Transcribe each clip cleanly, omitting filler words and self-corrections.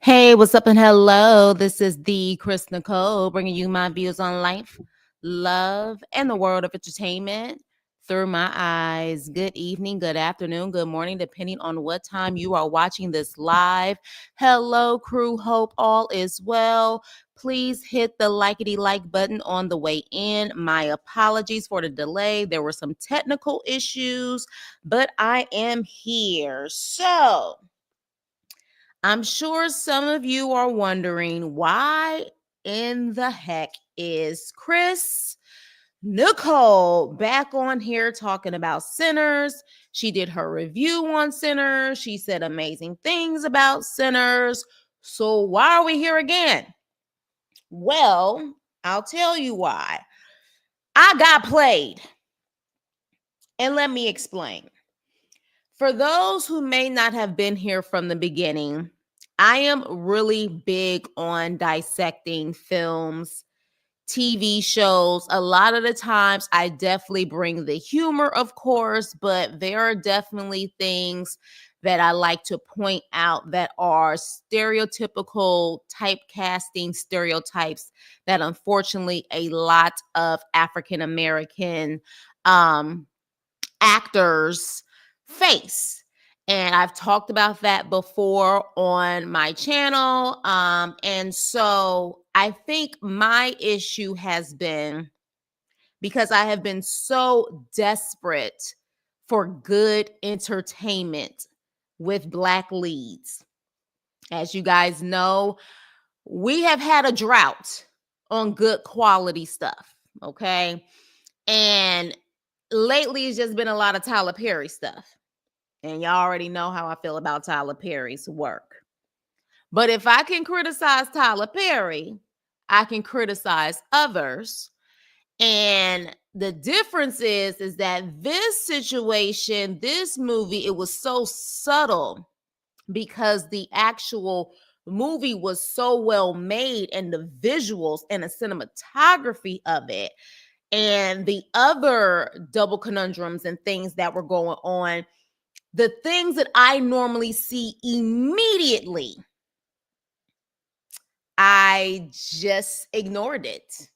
Hey, what's up and hello? This is the Chris Nicole bringing you my views on life, love, and the world of entertainment through my eyes. Good evening, good afternoon, good morning, depending on what time you are watching this live. Hello, crew. Hope all is well. Please hit the likety like button on the way in. My apologies for the delay. There were some technical issues, but I am here. So, I'm sure some of you are wondering why in the heck is Chris Nicole back on here talking about Sinners? She did her review on Sinners. She said amazing things about Sinners. So why are we here again? Well, I'll tell you why. I got played. And let me explain. For those who may not have been here from the beginning, I am really big on dissecting films, TV shows. A lot of the times, I definitely bring the humor, of course, but there are definitely things that I like to point out that are stereotypical typecasting stereotypes that unfortunately a lot of African American um, actors face. And I've talked about that before on my channel. And so I think my issue has been because I have been so desperate for good entertainment with Black leads. As you guys know, we have had a drought on good quality stuff. Okay. And lately, it's just been a lot of Tyler Perry stuff. And y'all already know how I feel about Tyler Perry's work. But if I can criticize Tyler Perry, I can criticize others. And the difference is that this situation, this movie, it was so subtle because the actual movie was so well made and the visuals and the cinematography of it and the other double conundrums and things that were going on, the things that I normally see immediately, I just ignored it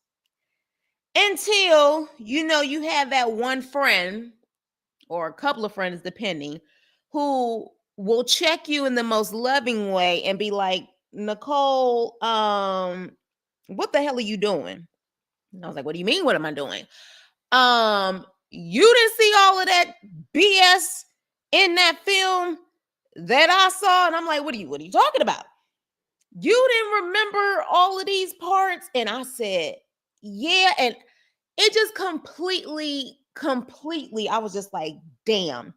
until you have that one friend or a couple of friends, depending, who will check you in the most loving way and be like, Nicole, what the hell are you doing? And I was like, what do you mean? What am I doing? You didn't see all of that BS in that film that I saw, and I'm like, what are you talking about? You didn't remember all of these parts? And I said, yeah, and it just completely, I was just like, damn.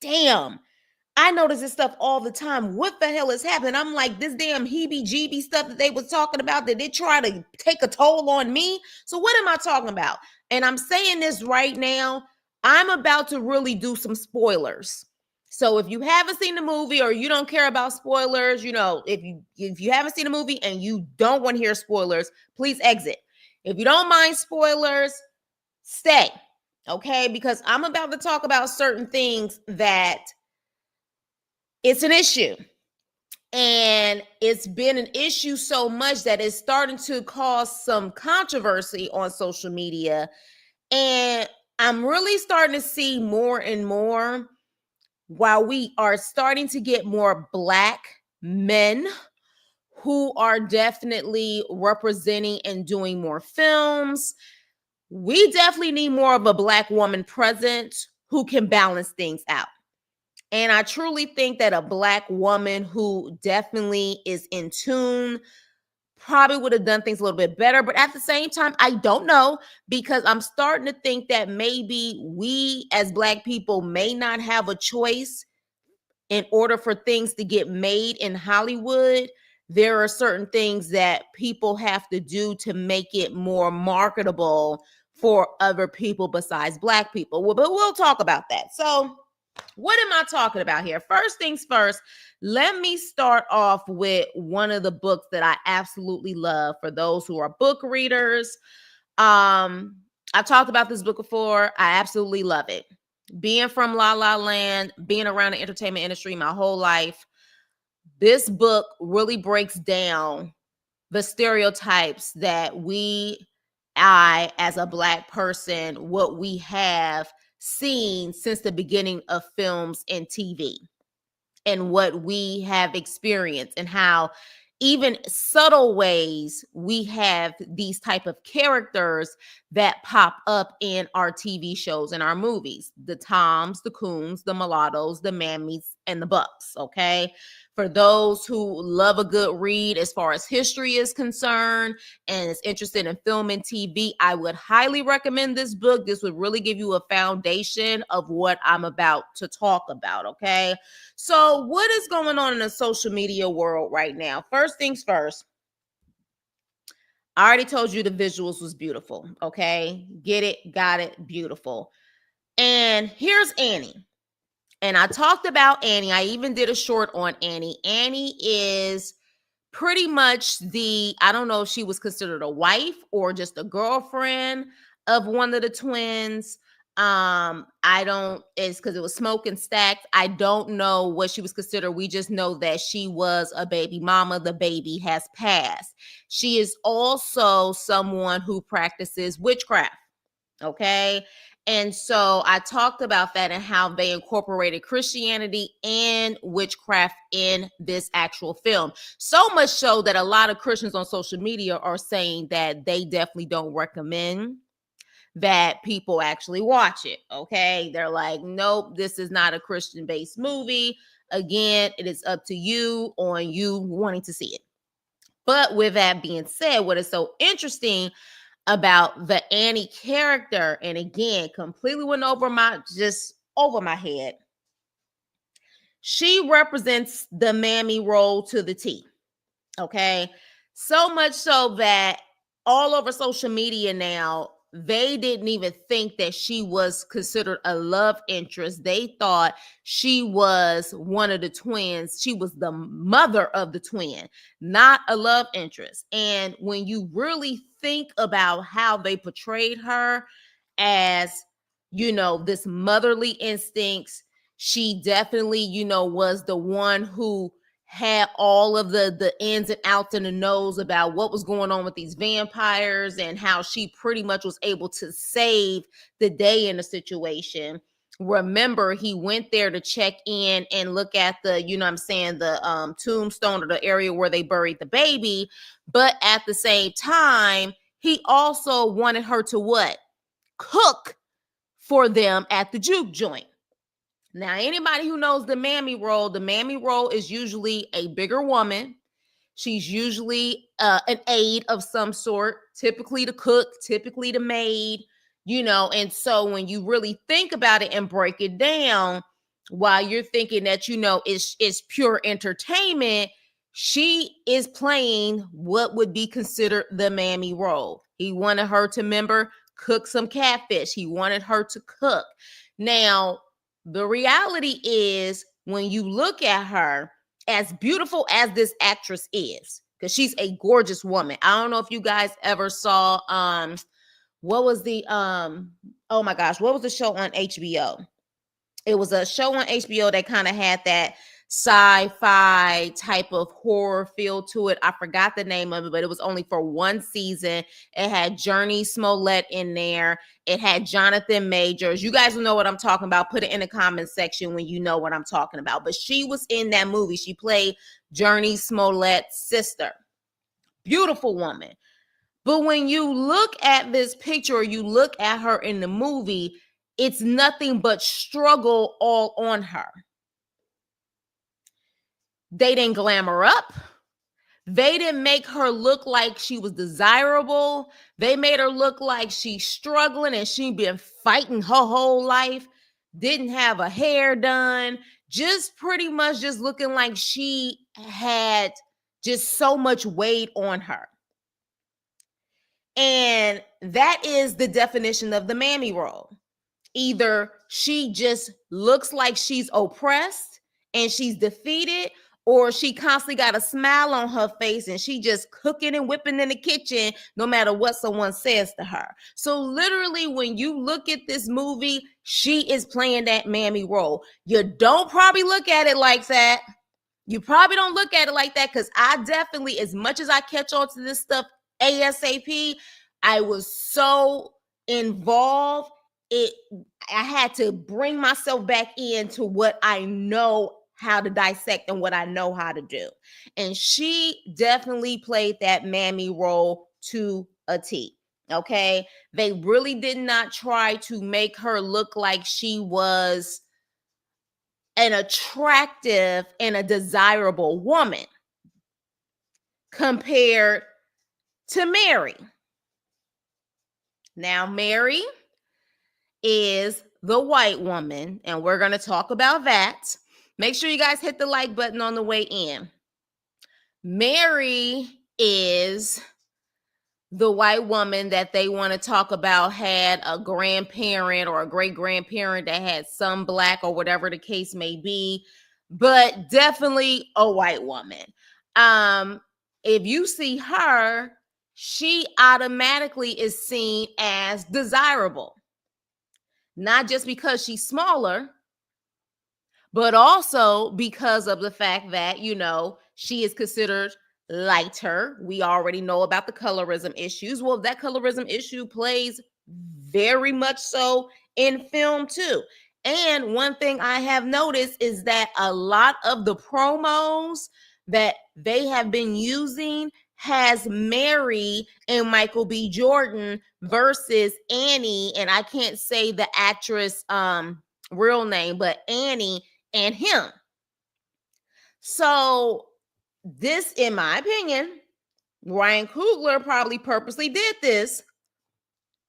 I notice this stuff all the time. What the hell is happening? I'm like, this damn heebie-jeebie stuff that they was talking about, did it try to take a toll on me? So what am I talking about? And I'm saying this right now. I'm about to really do some spoilers. So if you haven't seen the movie or you don't care about spoilers, if you haven't seen the movie and you don't want to hear spoilers, please exit. If you don't mind spoilers, stay. Okay? Because I'm about to talk about certain things that it's an issue. And it's been an issue so much that it's starting to cause some controversy on social media. And I'm really starting to see more and more, while we are starting to get more Black men who are definitely representing and doing more films, we definitely need more of a Black woman present who can balance things out. And I truly think that a Black woman who definitely is in tune probably would have done things a little bit better. But at the same time, I don't know, because I'm starting to think that maybe we as Black people may not have a choice in order for things to get made in Hollywood. There are certain things that people have to do to make it more marketable for other people besides Black people. Well, but we'll talk about that. So, what am I talking about here? First things first, let me start off with one of the books that I absolutely love for those who are book readers. I've talked about this book before. I absolutely love it. Being from La La Land, being around the entertainment industry my whole life, This book really breaks down the stereotypes that I, as a Black person, what we have seen since the beginning of films and TV, and what we have experienced, and how even subtle ways we have these type of characters that pop up in our TV shows and our movies. The Toms, the Coons, the Mulattoes, the Mammies, and the Bucks, okay? For those who love a good read as far as history is concerned and is interested in film and TV, I would highly recommend this book. This would really give you a foundation of what I'm about to talk about, okay? So what is going on in the social media world right now? First things first, I already told you the visuals was beautiful, okay? Get it, got it, beautiful. And here's Annie. And I talked about Annie. I even did a short on Annie. Annie is pretty much I don't know if she was considered a wife or just a girlfriend of one of the twins. It's because it was Smoke and Stacked. I don't know what she was considered. We just know that she was a baby mama. The baby has passed. She is also someone who practices witchcraft. Okay. And so I talked about that and how they incorporated Christianity and witchcraft in this actual film. So much so that a lot of Christians on social media are saying that they definitely don't recommend that people actually watch it. Okay. They're like, nope, this is not a Christian-based movie. Again, it is up to you on you wanting to see it. But with that being said, what is so interesting about the Annie character, and again, completely went over my head. She represents the mammy role to the T. Okay. So much so that all over social media now, they didn't even think that she was considered a love interest. They thought she was one of the twins. She was the mother of the twin, not a love interest. And when you really think about how they portrayed her as, this motherly instincts, she definitely, was the one who had all of the ins and outs and the knows about what was going on with these vampires and how she pretty much was able to save the day in the situation. Remember, he went there to check in and look at the, the tombstone or the area where they buried the baby. But at the same time, he also wanted her to what? Cook for them at the juke joint. Now, anybody who knows the mammy role is usually a bigger woman. She's usually an aide of some sort, typically the cook, typically the maid, and so when you really think about it and break it down, while you're thinking that, it's pure entertainment, she is playing what would be considered the mammy role. He wanted her to cook some catfish. He wanted her to cook. Now, the reality is, when you look at her, as beautiful as this actress is, because she's a gorgeous woman. I don't know if you guys ever saw what was the show on HBO? It was a show on HBO that kind of had that sci-fi type of horror feel to it. I forgot the name of it, but it was only for one season. It had Jurnee Smollett in there. It had Jonathan Majors. You guys will know what I'm talking about. Put it in the comment section when you know what I'm talking about. But she was in that movie. She played Jurnee Smollett's sister. Beautiful woman. But when you look at this picture, or you look at her in the movie, it's nothing but struggle all on her. They didn't glam her up. They didn't make her look like she was desirable. They made her look like she's struggling and she'd been fighting her whole life. Didn't have her hair done. Just pretty much just looking like she had just so much weight on her. And that is the definition of the mammy role. Either she just looks like she's oppressed and she's defeated, or she constantly got a smile on her face and she just cooking and whipping in the kitchen no matter what someone says to her. So literally, when you look at this movie, she is playing that mammy role. You don't probably look at it like that. You probably don't look at it like that, because I definitely, as much as I catch on to this stuff ASAP, I was so involved. I had to bring myself back into what I know how to dissect and what I know how to do. And she definitely played that mammy role to a T. Okay. They really did not try to make her look like she was an attractive and a desirable woman compared to Mary. Now, Mary is the white woman, and we're going to talk about that. Make sure you guys hit the like button on the way in. Mary is the white woman that they want to talk about had a grandparent or a great grandparent that had some black or whatever the case may be, but definitely a white woman. If you see her, she automatically is seen as desirable, not just because she's smaller, but also because of the fact that, she is considered lighter. We already know about the colorism issues. Well, that colorism issue plays very much so in film too. And one thing I have noticed is that a lot of the promos that they have been using has Mary and Michael B. Jordan versus Annie, and I can't say the actress real name, but Annie and him. So this, in my opinion, Ryan Coogler probably purposely did this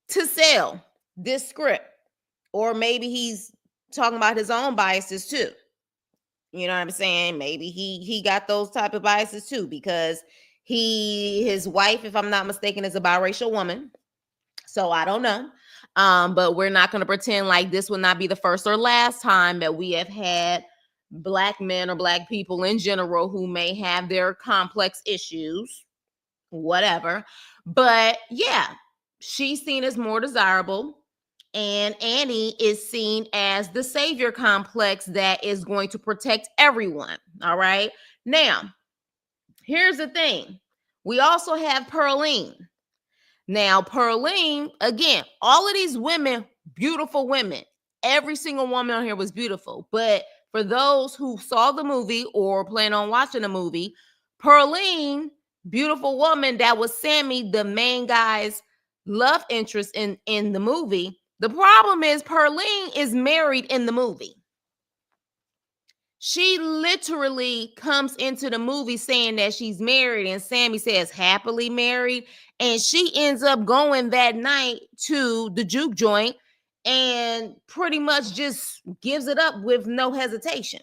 to sell this script. Or maybe he's talking about his own biases too. You know what I'm saying? Maybe he got those type of biases too, because his wife, if I'm not mistaken, is a biracial woman. So I don't know. But we're not going to pretend like this will not be the first or last time that we have had Black men or Black people in general who may have their complex issues, whatever. But yeah, she's seen as more desirable, and Annie is seen as the savior complex that is going to protect everyone. All right. Now, here's the thing. We also have Pearline. Now, Pearline, again, all of these women, beautiful women. Every single woman on here was beautiful. But for those who saw the movie or plan on watching the movie, Pearline, beautiful woman, that was Sammy, the main guy's love interest in the movie. The problem is Pearline is married in the movie. She literally comes into the movie saying that she's married, and Sammy says happily married, and she ends up going that night to the juke joint and pretty much just gives it up with no hesitation.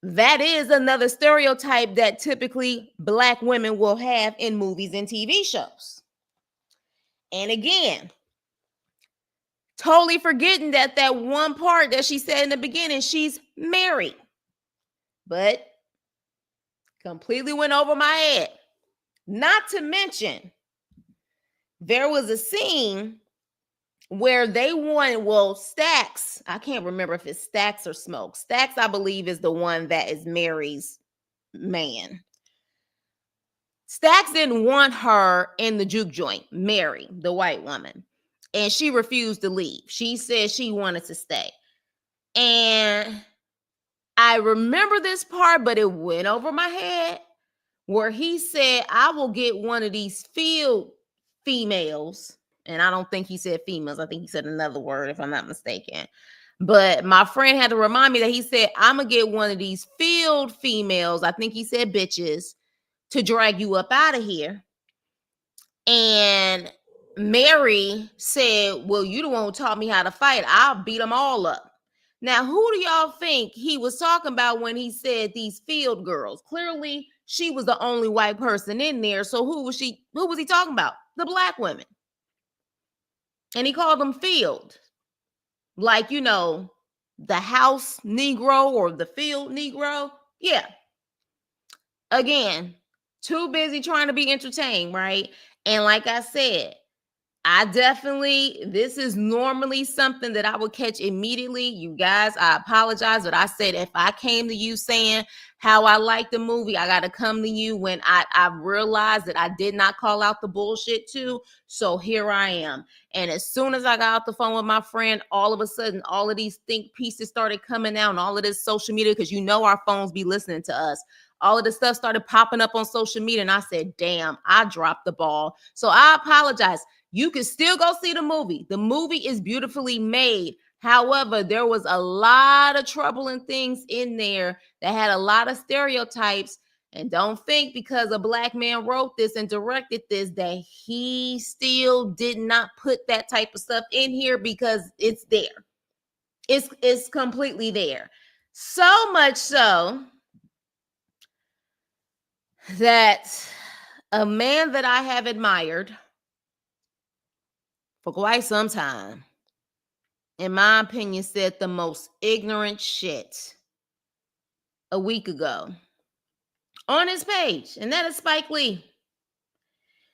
That is another stereotype that typically Black women will have in movies and TV shows. And again, totally forgetting that one part that she said in the beginning, she's married. But completely went over my head. Not to mention, there was a scene where they wanted, Stax, I can't remember if it's Stax or Smoke. Stax, I believe, is the one that is Mary's man. Stax didn't want her in the juke joint, Mary, the white woman. And she refused to leave. She said she wanted to stay. And I remember this part, but it went over my head, where he said, I will get one of these field females. And I don't think he said females. I think he said another word, if I'm not mistaken. But my friend had to remind me that he said, I'm going to get one of these field females. I think he said bitches, to drag you up out of here. And Mary said, well, you the one who taught me how to fight. I'll beat them all up. Now, who do y'all think he was talking about when he said these field girls? Clearly, she was the only white person in there. So who was he talking about? The Black women. And he called them field. Like, the house Negro or the field Negro. Yeah. Again, too busy trying to be entertained, right? And like I said, this is normally something that I would catch immediately. You guys, I apologize, but I said if I came to you saying how I like the movie, I got to come to you when I realized that I did not call out the bullshit too. So here I am. And as soon as I got off the phone with my friend, all of a sudden, all of these think pieces started coming out and all of this social media, because you know our phones be listening to us. All of the stuff started popping up on social media. And I said, damn, I dropped the ball. So I apologize. You can still go see the movie. The movie is beautifully made. However, there was a lot of troubling things in there that had a lot of stereotypes. And don't think because a black man wrote this and directed this that he still did not put that type of stuff in here, because it's there. It's completely there. So much so that a man that I have admired for quite some time, in my opinion, said the most ignorant shit a week ago on his page, and that is Spike Lee.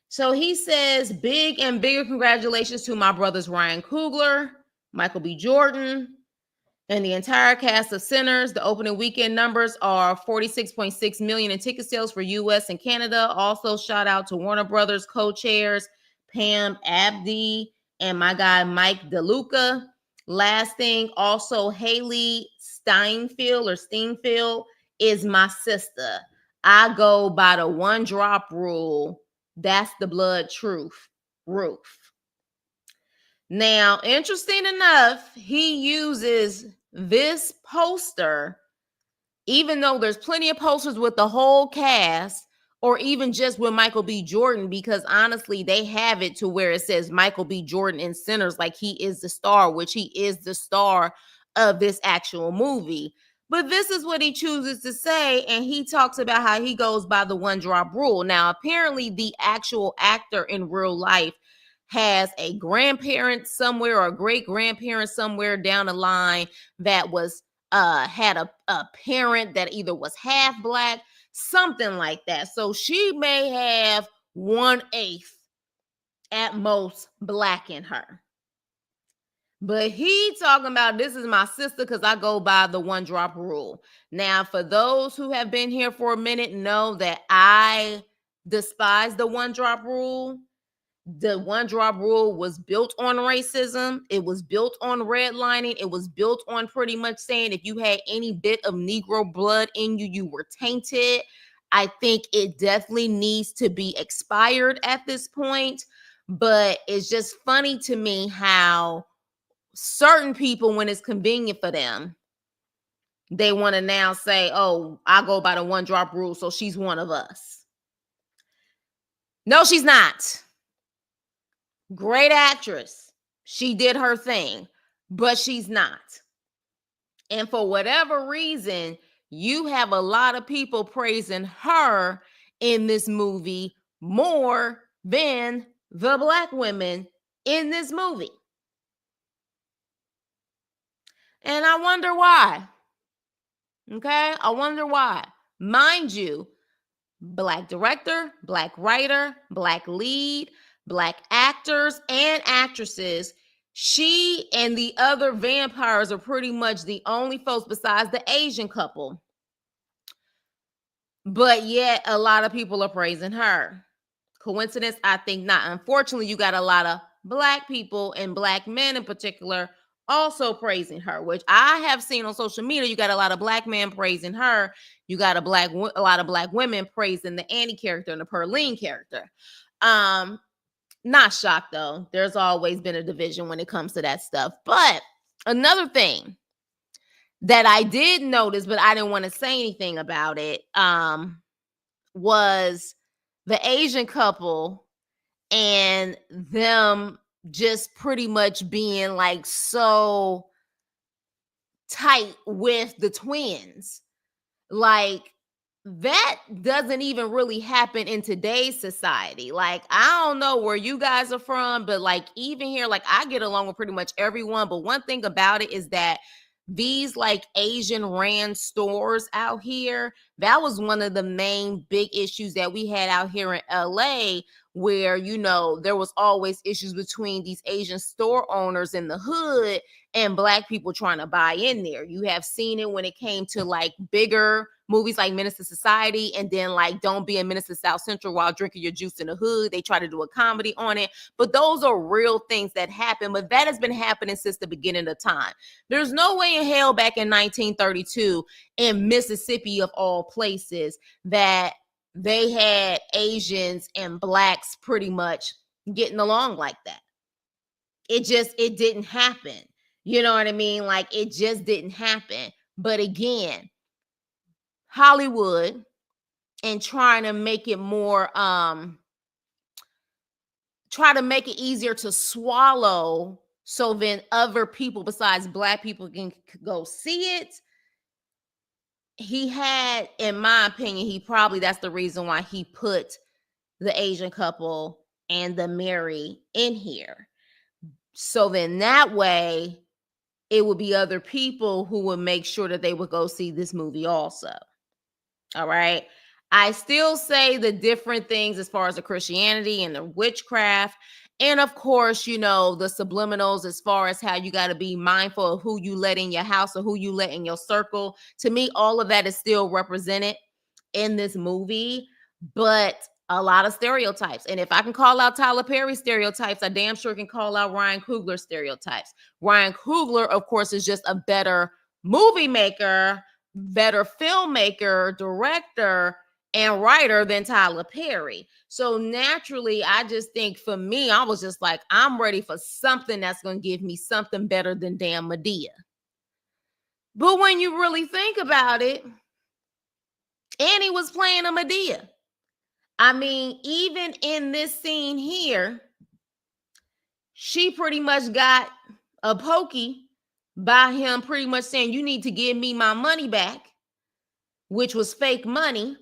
So he says, big and bigger congratulations to my brothers Ryan Coogler, Michael B. Jordan, and the entire cast of Sinners. The opening weekend numbers are 46.6 million in ticket sales for US and Canada. Also, shout out to Warner Brothers co-chairs Pam Abdi and my guy Mike DeLuca. Last thing, also Haley Steinfeld is my sister. I go by the one drop rule. That's the blood truth roof. Now, interesting enough, he uses this poster, even though there's plenty of posters with the whole cast, or even just with Michael B. Jordan, because honestly, they have it to where it says Michael B. Jordan in Sinners, like he is the star, which he is the star of this actual movie. But this is what he chooses to say, and he talks about how he goes by the one drop rule. Now, apparently, the actual actor in real life has a grandparent somewhere or a great grandparent somewhere down the line that was had a parent that either was half black, something like that. So she may have 1/8 at most black in her. But he talking about this is my sister because I go by the one drop rule. Now, for those who have been here for a minute, know that I despise the one drop rule. The one drop rule was built on racism. It was built on redlining. It was built on pretty much saying if you had any bit of Negro blood in you, you were tainted. I think it definitely needs to be expired at this point. But it's just funny to me how certain people, when it's convenient for them, they want to now say, oh, I go by the one drop rule, so she's one of us. No, she's not. Great actress. She did her thing, but she's not. And for whatever reason, you have a lot of people praising her in this movie more than the black women in this movie. And I wonder why. Okay? I wonder why. Mind you, black director, black writer, black lead, black actors and actresses. She and the other vampires are pretty much the only folks besides the Asian couple. But yet a lot of people are praising her. Coincidence? I think not. Unfortunately, you got a lot of black people and black men in particular also praising her, which I have seen on social media. You got a lot of black men praising her. You got a lot of black women praising the Annie character and the Pearline character. Not shocked though. There's always been a division when it comes to that stuff. But another thing that I did notice, but I didn't want to say anything about it, was the Asian couple and them just pretty much being like so tight with the twins. Like, that doesn't even really happen in today's society. Like, I don't know where you guys are from, but like, even here, like, I get along with pretty much everyone. But one thing about it is that these like Asian ran stores out here, That was one of the main big issues that we had out here in LA, where, there was always issues between these Asian store owners in the hood and Black people trying to buy in there. You have seen it when it came to like bigger movies like Menace to Society, and then like Don't Be a Menace to South Central while drinking your juice in the hood. They try to do a comedy on it, but those are real things that happen. But that has been happening since the beginning of time. There's no way in hell back in 1932 in Mississippi, of all places, that they had Asians and Blacks pretty much getting along like that. It didn't happen. You know what I mean? Like, it just didn't happen. But again, Hollywood and trying to make it more, try to make it easier to swallow, so then other people besides Black people can go see it. He had, in my opinion, that's the reason why he put the Asian couple and the Mary in here. So then that way it would be other people who would make sure that they would go see this movie also. All right. I still say the different things as far as the Christianity and the witchcraft. And of course, the subliminals as far as how you got to be mindful of who you let in your house or who you let in your circle. To me, all of that is still represented in this movie, but a lot of stereotypes. And if I can call out Tyler Perry stereotypes, I damn sure can call out Ryan Coogler stereotypes. Ryan Coogler, of course, is just a better movie maker, better filmmaker, director, and writer than Tyler Perry. So naturally, I just think for me, I was just like, I'm ready for something that's going to give me something better than damn Madea. But when you really think about it, Annie was playing a Madea. I mean, even in this scene here, she pretty much got a pokey by him pretty much saying, you need to give me my money back, which was fake money.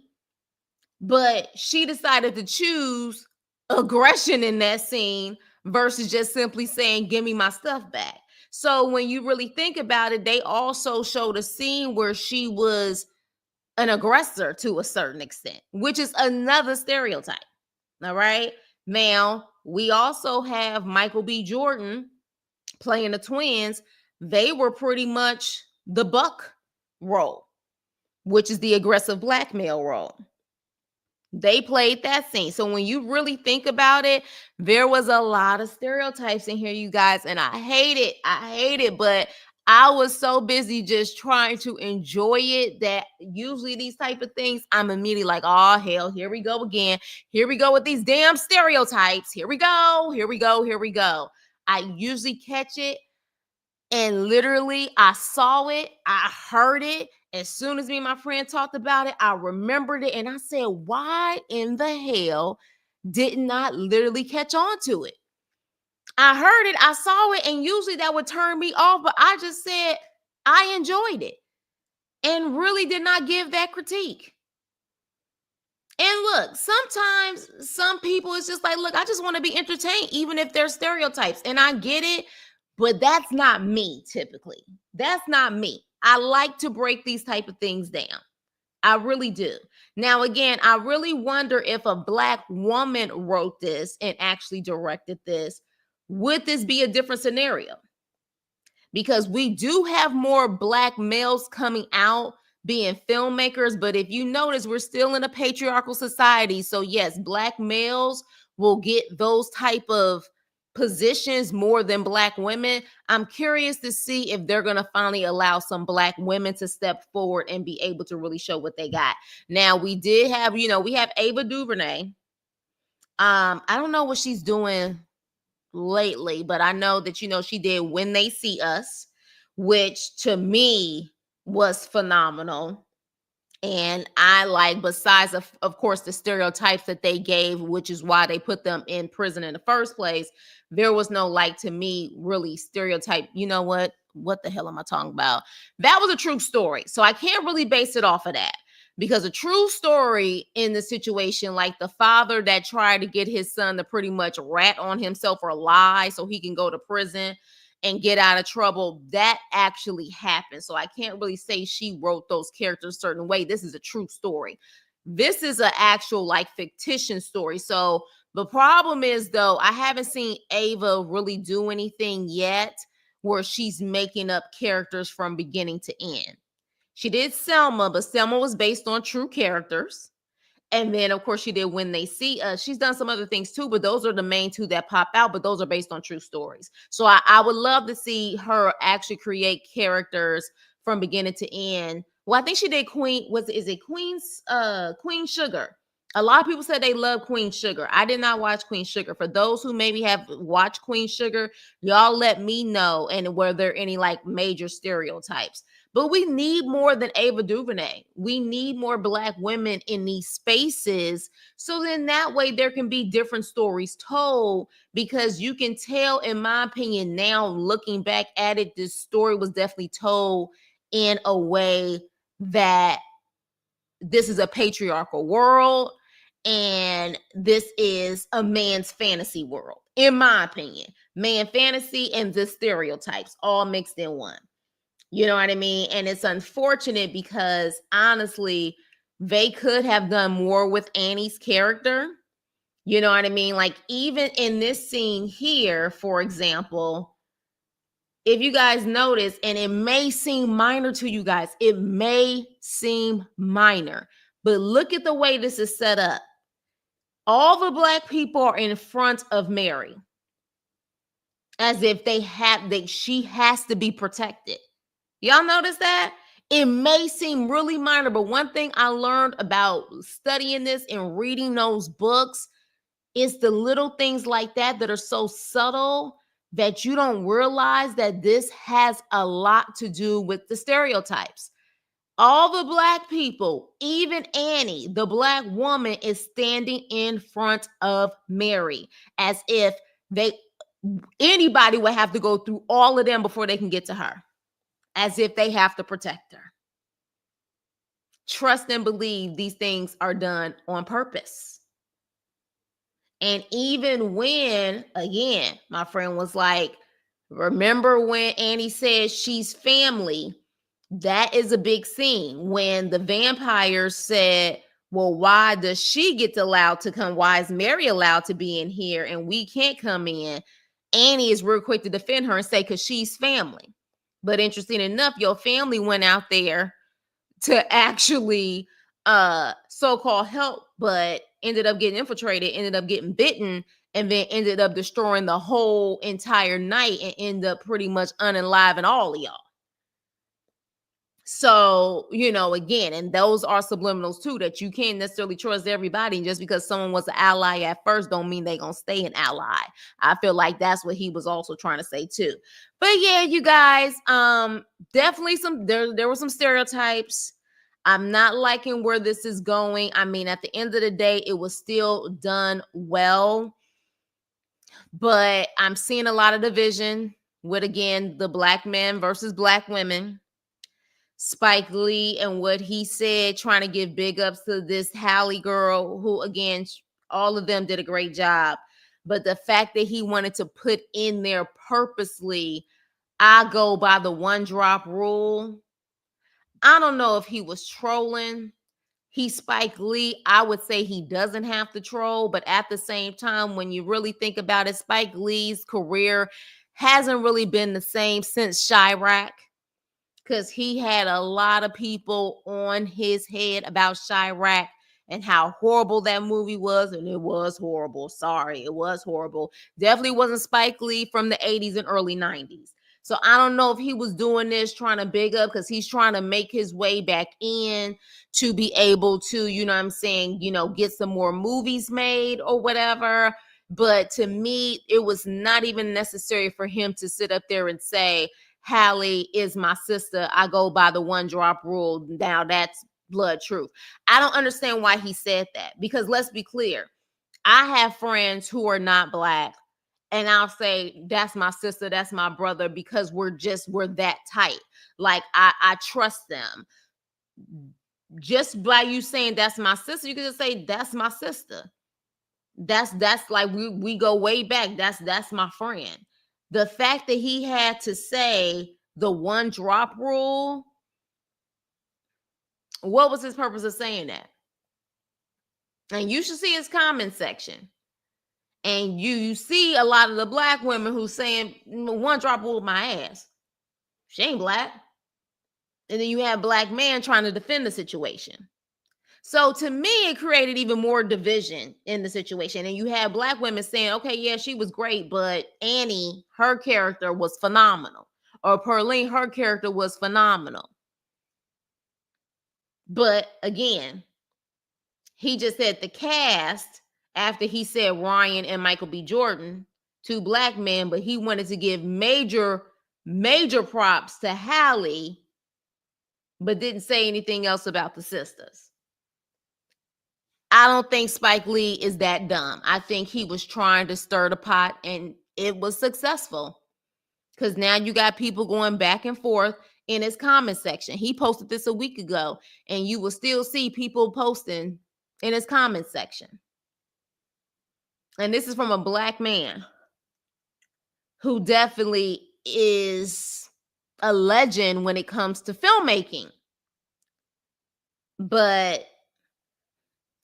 But she decided to choose aggression in that scene versus just simply saying, give me my stuff back. So when you really think about it, they also showed a scene where she was an aggressor to a certain extent, which is another stereotype. All right. Now, we also have Michael B. Jordan playing the twins. They were pretty much the buck role, which is the aggressive black male role. They played that scene. So when you really think about it, there was a lot of stereotypes in here, you guys, and I hate it, but I was so busy just trying to enjoy it that usually these type of things, I'm immediately like, oh, hell, here we go again. Here we go with these damn stereotypes. Here we go. I usually catch it, and literally I saw it, I heard it. As soon as me and my friend talked about it, I remembered it, and I said, why in the hell did not literally catch on to it? I heard it, I saw it, and usually that would turn me off, but I just said I enjoyed it and really did not give that critique. And look, sometimes some people, it's just like, look, I just want to be entertained, even if there's stereotypes, and I get it, but that's not me typically. That's not me. I like to break these type of things down. I really do. Now, again, I really wonder if a black woman wrote this and actually directed this, would this be a different scenario? Because we do have more black males coming out being filmmakers, but if you notice, we're still in a patriarchal society. So yes, black males will get those type of positions more than black women. I'm curious to see if they're going to finally allow some black women to step forward and be able to really show what they got. Now, we did have, we have Ava DuVernay. I don't know what she's doing lately, but I know that, she did When They See Us, which to me was phenomenal. And I like, besides of course the stereotypes that they gave, which is why they put them in prison in the first place, there was no, like, to me, really stereotype. You know what the hell am I talking about? That was a true story. So I can't really base it off of that, because a true story in the situation, like the father that tried to get his son to pretty much rat on himself or lie so he can go to prison. and get out of trouble. That actually happened. So I can't really say she wrote those characters a certain way. This is a true story. This is an actual like fictitious story. So the problem is though, I haven't seen Ava really do anything yet where she's making up characters from beginning to end. She did Selma, but Selma was based on true characters. And then, of course, she did When They See Us. She's done some other things too, but those are the main two that pop out. But those are based on true stories. So I would love to see her actually create characters from beginning to end. Well, I think she did Queen. Is it Queen Sugar? A lot of people said they love Queen Sugar. I did not watch Queen Sugar. For those who maybe have watched Queen Sugar, y'all let me know. And were there any like major stereotypes? But we need more than Ava DuVernay. We need more Black women in these spaces. So then that way there can be different stories told, because you can tell, in my opinion, now looking back at it, this story was definitely told in a way that this is a patriarchal world and this is a man's fantasy world, in my opinion. Man fantasy and the stereotypes all mixed in one. You know what I mean? And it's unfortunate because honestly, they could have done more with Annie's character. You know what I mean? Like even in this scene here, for example, if you guys notice, and it may seem minor to you guys, it may seem minor, but look at the way this is set up. All the Black people are in front of Mary as if she has to be protected. Y'all notice that? It may seem really minor, but one thing I learned about studying this and reading those books is the little things like that that are so subtle that you don't realize that this has a lot to do with the stereotypes. All the Black people, even Annie, the Black woman, is standing in front of Mary as if anybody would have to go through all of them before they can get to her, as if they have to protect her. Trust and believe these things are done on purpose. And even when, again, my friend was like, remember when Annie said she's family? That is a big scene. When the vampires said, well, why does she get allowed to come? Why is Mary allowed to be in here and we can't come in? Annie is real quick to defend her and say, because she's family. But interesting enough, your family went out there to actually so-called help, but ended up getting infiltrated, ended up getting bitten, and then ended up destroying the whole entire night and end up pretty much unaliving all of y'all. So, again, and those are subliminals too, that you can't necessarily trust everybody. And just because someone was an ally at first don't mean they're going to stay an ally. I feel like that's what he was also trying to say too. But yeah, you guys, definitely there were some stereotypes. I'm not liking where this is going. I mean, at the end of the day, it was still done well. But I'm seeing a lot of division with, again, the Black men versus Black women. Spike Lee and what he said, trying to give big ups to this Halle girl, who, again, all of them did a great job. But the fact that he wanted to put in there purposely, I go by the one drop rule. I don't know if he was trolling. He's Spike Lee. I would say he doesn't have to troll. But at the same time, when you really think about it, Spike Lee's career hasn't really been the same since Chirac, because he had a lot of people on his head about Chirac and how horrible that movie was. And it was horrible. Sorry, it was horrible. Definitely wasn't Spike Lee from the 80s and early 90s. So I don't know if he was doing this trying to big up, because he's trying to make his way back in to be able to, get some more movies made or whatever. But to me, it was not even necessary for him to sit up there and say, Halle is my sister. I go by the one drop rule. Now that's blood truth. I don't understand why he said that, because let's be clear. I have friends who are not Black, and I'll say, that's my sister, that's my brother, because we're that tight. Like I trust them. Just by you saying that's my sister, you can just say that's my sister. That's like we go way back. That's my friend. the fact that he had to say the one drop rule, what was his purpose of saying that? And you should see his comment section. And you see a lot of the black women who saying one drop rule my ass. She ain't black. And then you have black men trying to defend the situation. So to me, it created even more division in the situation. And you have black women saying, okay, yeah, she was great, but Annie, her character was phenomenal. Or Pearline, her character was phenomenal. But again, he just said the cast after he said Ryan and Michael B. Jordan, two black men, but he wanted to give major props to Halle, but didn't say anything else about the sisters. I don't think Spike Lee is that dumb. I think he was trying to stir the pot and it was successful. Because now you got people going back and forth in his comment section. He posted this a week ago, and you will still see people posting in his comment section. And this is from a black man who definitely is a legend when it comes to filmmaking. But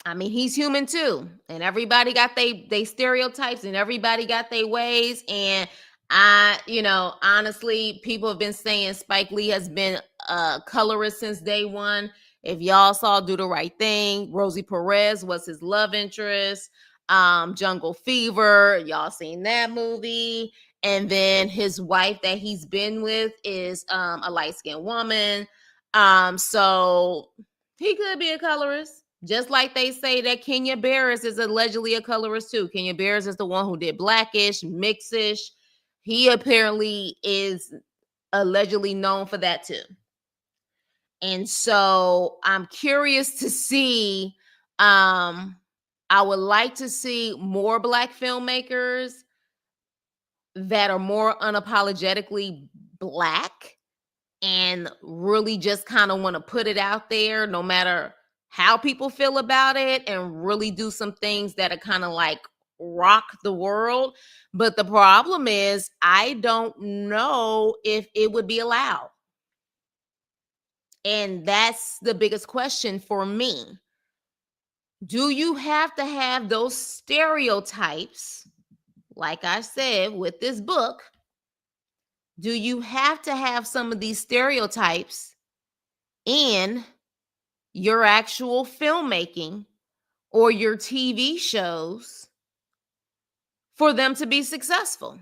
I mean, he's human too. And everybody got they stereotypes and everybody got their ways. And honestly, people have been saying Spike Lee has been a colorist since day one. If y'all saw Do the Right Thing, Rosie Perez was his love interest. Jungle Fever, y'all seen that movie. And then his wife that he's been with is a light-skinned woman. So he could be a colorist. Just like they say that Kenya Barris is allegedly a colorist too. Kenya Barris is the one who did Blackish, Mixish. He apparently is allegedly known for that too. And so I'm curious to see, I would like to see more black filmmakers that are more unapologetically black and really just kind of want to put it out there no matter how people feel about it and really do some things that are kind of like rock the world. But the problem is, I don't know if it would be allowed. And that's the biggest question for me. Do you have to have those stereotypes? Like I said, with this book, do you have to have some of these stereotypes in your actual filmmaking or your TV shows for them to be successful?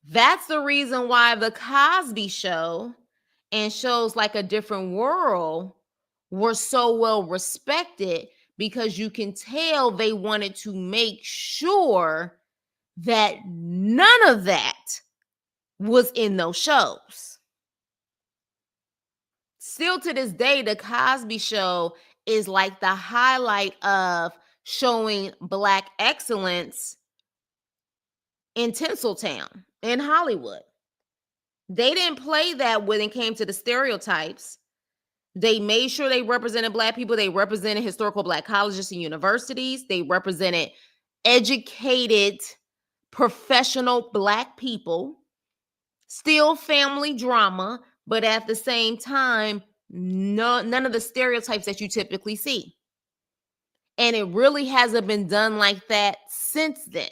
That's the reason why The Cosby Show and shows like A Different World were so well respected, because you can tell they wanted to make sure that none of that was in those shows. Still to this day, The Cosby Show is like the highlight of showing black excellence in Tinseltown, in Hollywood. They didn't play that when it came to the stereotypes. They made sure they represented black people. They represented historical black colleges and universities. They represented educated, professional black people. Still family drama, but at the same time, none of the stereotypes that you typically see. And it really hasn't been done like that since then.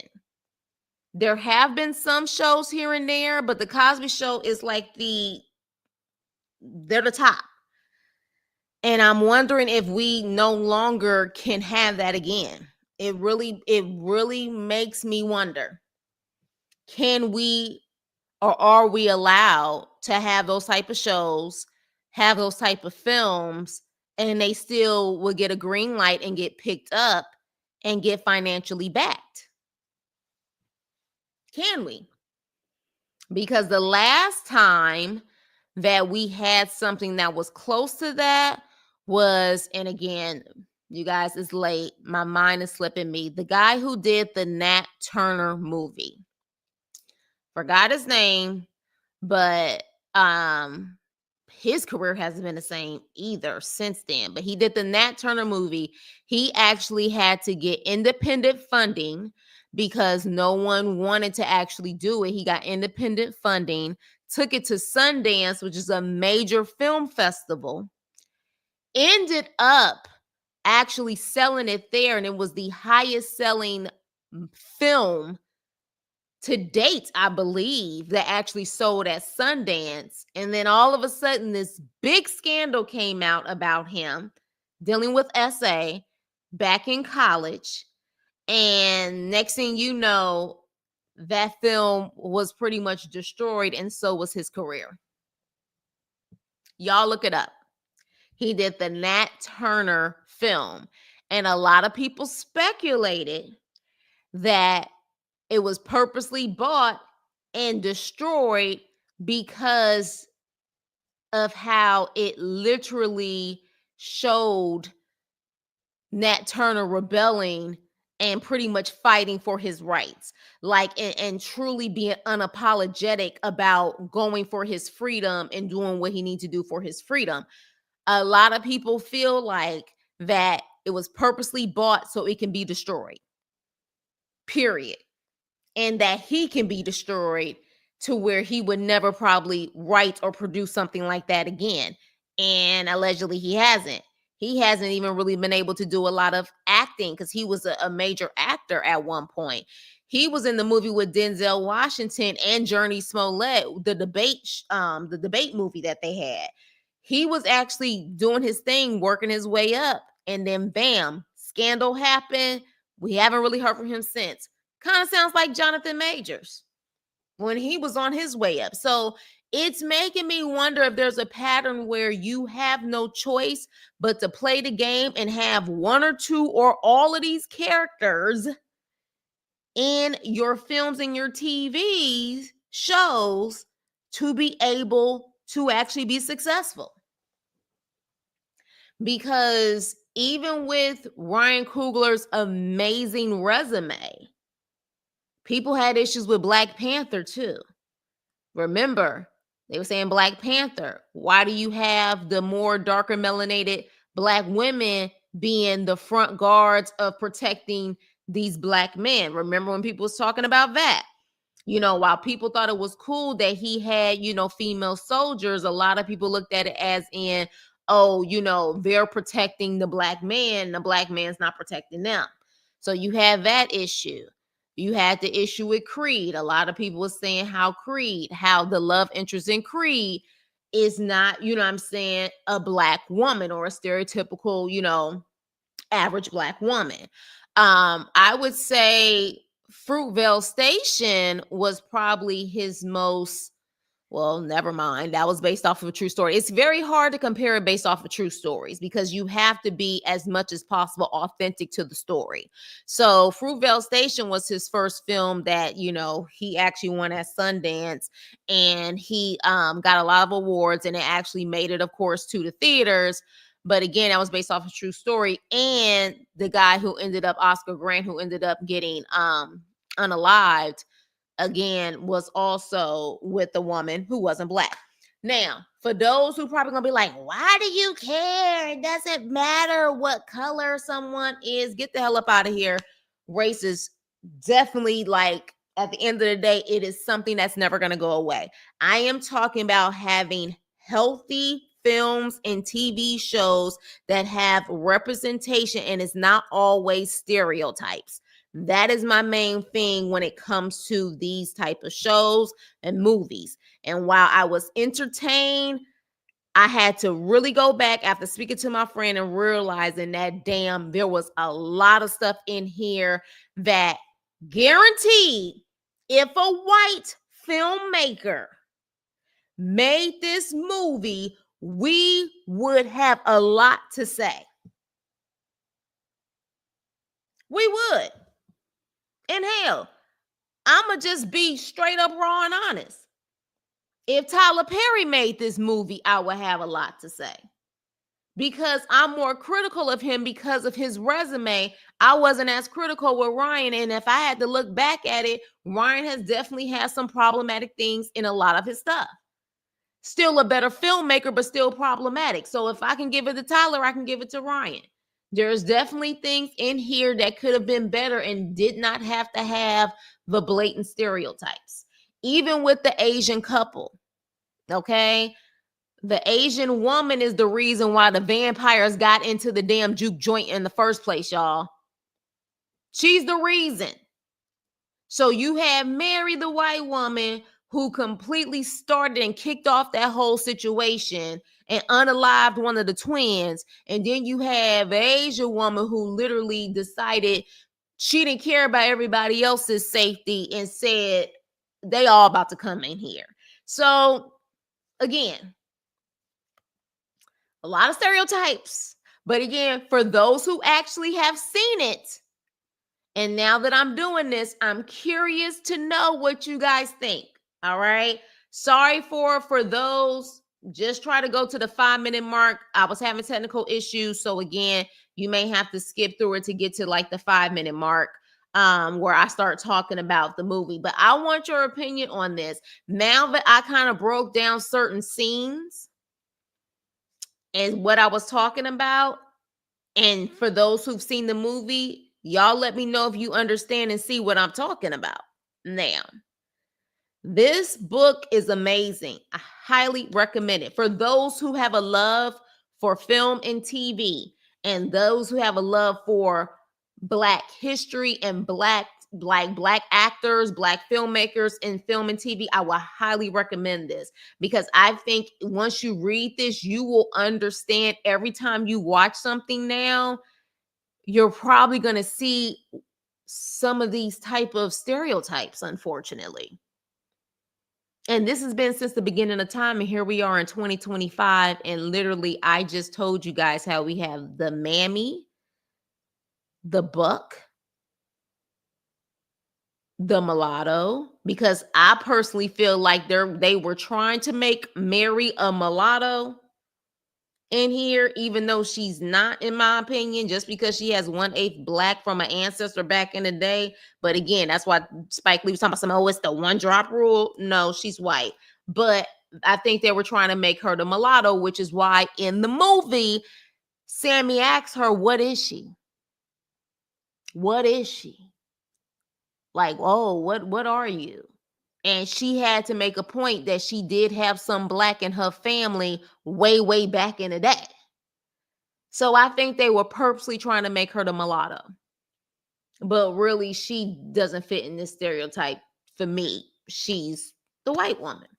There have been some shows here and there, but The Cosby Show is like they're the top. And I'm wondering if we no longer can have that again. It really makes me wonder. Can we, or are we allowed to have those type of shows, have those type of films, and they still will get a green light and get picked up and get financially backed? Can we? Because the last time that we had something that was close to that was, and again, you guys, it's late, my mind is slipping me, the guy who did the Nat Turner movie. Forgot his name, but his career hasn't been the same either since then. But he did the Nat Turner movie. He actually had to get independent funding because no one wanted to actually do it. He got independent funding, took it to Sundance, which is a major film festival, ended up actually selling it there, and it was the highest selling film to date, I believe, that actually sold at Sundance. And then all of a sudden, this big scandal came out about him dealing with SA back in college. And next thing you know, that film was pretty much destroyed, and so was his career. Y'all look it up. He did the Nat Turner film, and a lot of people speculated that it was purposely bought and destroyed because of how it literally showed Nat Turner rebelling and pretty much fighting for his rights, like, and truly being unapologetic about going for his freedom and doing what he needs to do for his freedom. A lot of people feel like that it was purposely bought so it can be destroyed, period. And that he can be destroyed to where he would never probably write or produce something like that again. And allegedly he hasn't. He hasn't even really been able to do a lot of acting because he was a major actor at one point. He was in the movie with Denzel Washington and Journey Smollett, the debate movie that they had. He was actually doing his thing, working his way up, and then bam, scandal happened. We haven't really heard from him since. Kind of sounds like Jonathan Majors when he was on his way up. So it's making me wonder if there's a pattern where you have no choice but to play the game and have one or two or all of these characters in your films and your TV shows to be able to actually be successful. Because even with Ryan Coogler's amazing resume, people had issues with Black Panther too. Remember, they were saying Black Panther. Why do you have the more darker melanated Black women being the front guards of protecting these Black men? Remember when people was talking about that? You know, while people thought it was cool that he had, female soldiers, a lot of people looked at it as in, oh, they're protecting the Black man, the Black man's not protecting them. So you have that issue. You had the issue with Creed. A lot of people were saying how the love interest in Creed is not, a Black woman or a stereotypical, average Black woman. I would say Fruitvale Station was probably his most, well, never mind. That was based off of a true story. It's very hard to compare it based off of true stories because you have to be as much as possible authentic to the story. So Fruitvale Station was his first film that, he actually won at Sundance, and he got a lot of awards, and it actually made it, of course, to the theaters. But again, that was based off a true story. And the guy who ended up, Oscar Grant, who ended up getting unalived, again, was also with a woman who wasn't Black. Now, for those who probably gonna be like, why do you care? It doesn't matter what color someone is. Get the hell up out of here. Race is definitely, like, at the end of the day, it is something that's never gonna go away. I am talking about having healthy films and TV shows that have representation, and it's not always stereotypes. That is my main thing when it comes to these type of shows and movies. And while I was entertained, I had to really go back after speaking to my friend and realizing that, damn, there was a lot of stuff in here that guaranteed, if a white filmmaker made this movie, we would have a lot to say. We would. And hell, I'ma just be straight up raw and honest. If Tyler Perry made this movie, I would have a lot to say. Because I'm more critical of him because of his resume. I wasn't as critical with Ryan. And if I had to look back at it, Ryan has definitely had some problematic things in a lot of his stuff. Still a better filmmaker, but still problematic. So if I can give it to Tyler, I can give it to Ryan. There's definitely things in here that could have been better and did not have to have the blatant stereotypes. Even with the Asian couple, okay? The Asian woman is the reason why the vampires got into the damn juke joint in the first place, y'all. She's the reason. So you have Mary, the white woman, who completely started and kicked off that whole situation and unalived one of the twins. And then you have the Asian woman who literally decided she didn't care about everybody else's safety and said they all about to come in here. So again, a lot of stereotypes. But again, for those who actually have seen it, and now that I'm doing this, I'm curious to know what you guys think. All right. Sorry for those. Just try to go to the 5-minute mark. I was having technical issues. So again, you may have to skip through it to get to like the 5-minute mark where I start talking about the movie. But I want your opinion on this. Now that I kind of broke down certain scenes and what I was talking about, and for those who've seen the movie, y'all let me know if you understand and see what I'm talking about. Now, this book is amazing. I highly recommend it. For those who have a love for film and TV, and those who have a love for Black history and black actors, Black filmmakers in film and TV, I will highly recommend this, because I think once you read this, you will understand. Every time you watch something now, you're probably going to see some of these type of stereotypes, unfortunately. And this has been since the beginning of time, and here we are in 2025, and literally I just told you guys how we have the mammy, the buck, the mulatto, because I personally feel like they were trying to make Mary a mulatto in here, even though she's not, in my opinion, just because she has 1/8 Black from an ancestor back in the day. But again, that's why Spike Lee was talking about oh, it's the 1-drop rule. No, she's white. But I think they were trying to make her the mulatto, which is why in the movie, Sammy asks her, what is she? What is she? Like, oh, what are you? And she had to make a point that she did have some Black in her family way back in the day. So I think they were purposely trying to make her the mulatto. But really, she doesn't fit in this stereotype for me. She's the white woman,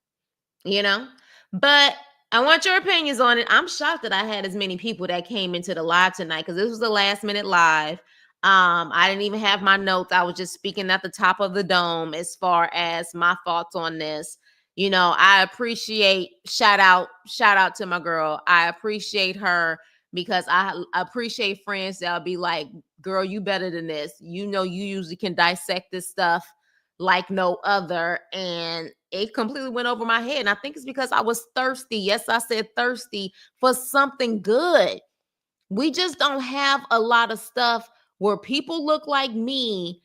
you know? But I want your opinions on it. I'm shocked that I had as many people that came into the live tonight, because this was a last-minute live. I didn't even have my notes. I was just speaking at the top of the dome as far as my thoughts on this. You know, I appreciate, shout out to my girl. I appreciate her, because I appreciate friends that'll be like, girl, you better than this. You know, you usually can dissect this stuff like no other. And it completely went over my head. And I think it's because I was thirsty. Yes, I said thirsty for something good. We just don't have a lot of stuff where people look like me.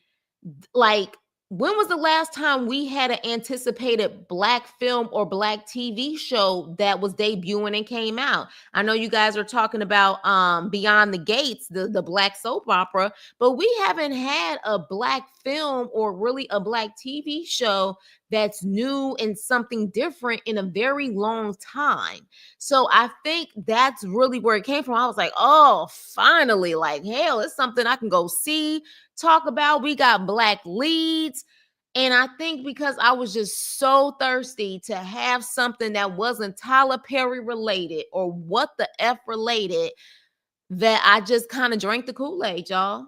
Like, when was the last time we had an anticipated Black film or Black TV show that was debuting and came out? I know you guys are talking about Beyond the Gates, the Black soap opera, but we haven't had a Black film or really a Black TV show that's new and something different in a very long time. So I think that's really where it came from. I was like, oh, finally, like, hell, it's something I can go see, talk about. We got Black leads. And I think because I was just so thirsty to have something that wasn't Tyler Perry related or what the F related, that I just kind of drank the Kool-Aid, y'all.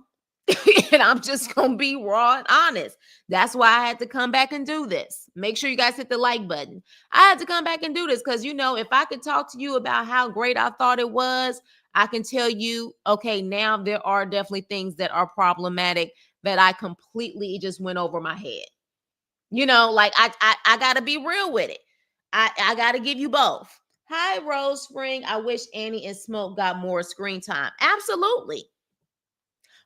And I'm just going to be raw and honest. That's why I had to come back and do this. Make sure you guys hit the like button. I had to come back and do this because, you know, if I could talk to you about how great I thought it was, I can tell you, okay, now there are definitely things that are problematic that I completely just went over my head. You know, like I got to be real with it. I got to give you both. Hi, Rose Spring. I wish Annie and Smoke got more screen time. Absolutely.